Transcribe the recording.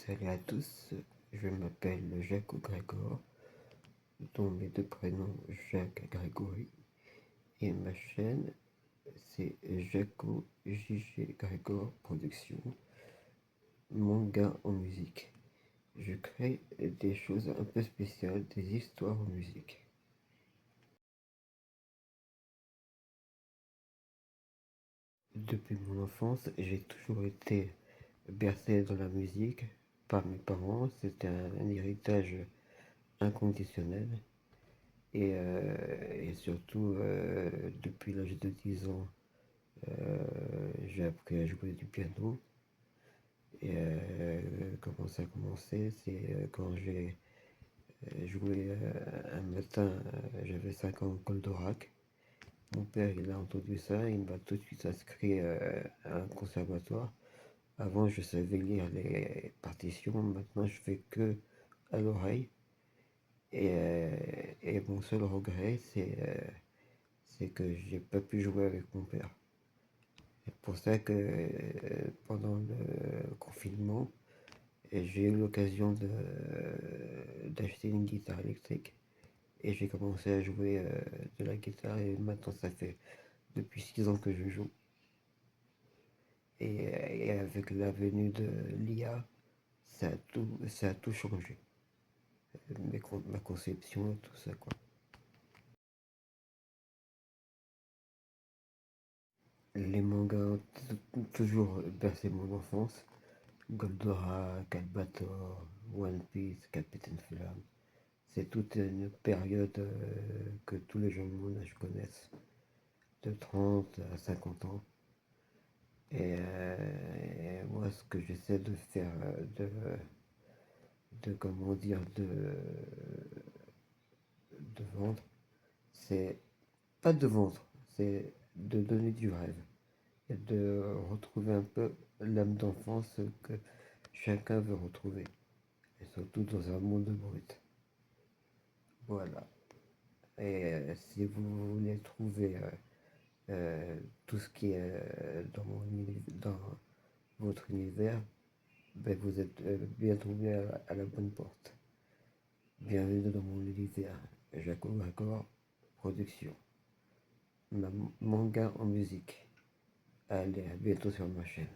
Salut à tous, je m'appelle Jacques Grégoire, dont mes deux prénoms Jacques et Grégory, et ma chaîne c'est Jaco JG Grégoire Production, manga en musique. Je crée des choses un peu spéciales, des histoires en musique. Depuis mon enfance, j'ai toujours été bercé dans la musique par mes parents, c'était un héritage inconditionnel. Et surtout, depuis l'âge de 10 ans, j'ai appris à jouer du piano. Et comment ça a commencé? C'est quand j'ai joué un matin, j'avais 5 ans au Goldorak. Mon père, il a entendu ça, il m'a tout de suite inscrit à un conservatoire. Avant, je savais lire les partitions, maintenant, je fais que à l'oreille. Et mon seul regret, c'est que j'ai pas pu jouer avec mon père. C'est pour ça que pendant le confinement, j'ai eu l'occasion d'acheter une guitare électrique et j'ai commencé à jouer de la guitare et maintenant ça fait depuis 6 ans que je joue. Et avec la venue de l'IA, ça a tout changé. Ma conception et tout ça quoi. Les mangas ont toujours bercé mon enfance. Goldorak, Albator, One Piece, Capitaine Flamme. C'est toute une période que tous les gens de mon âge connaissent, de 30 à 50 ans. Et moi, ce que j'essaie de faire, comment dire, de vendre, c'est pas de vendre, c'est de donner du rêve et de retrouver un peu l'âme d'enfance que chacun veut retrouver, et surtout dans un monde brut. Voilà. Et si vous voulez trouver tout ce qui est dans votre univers, ben vous êtes bien tombé à la bonne porte. Bienvenue dans mon univers. Jaco Grégoire Production. Manga en musique. Allez, à bientôt sur ma chaîne.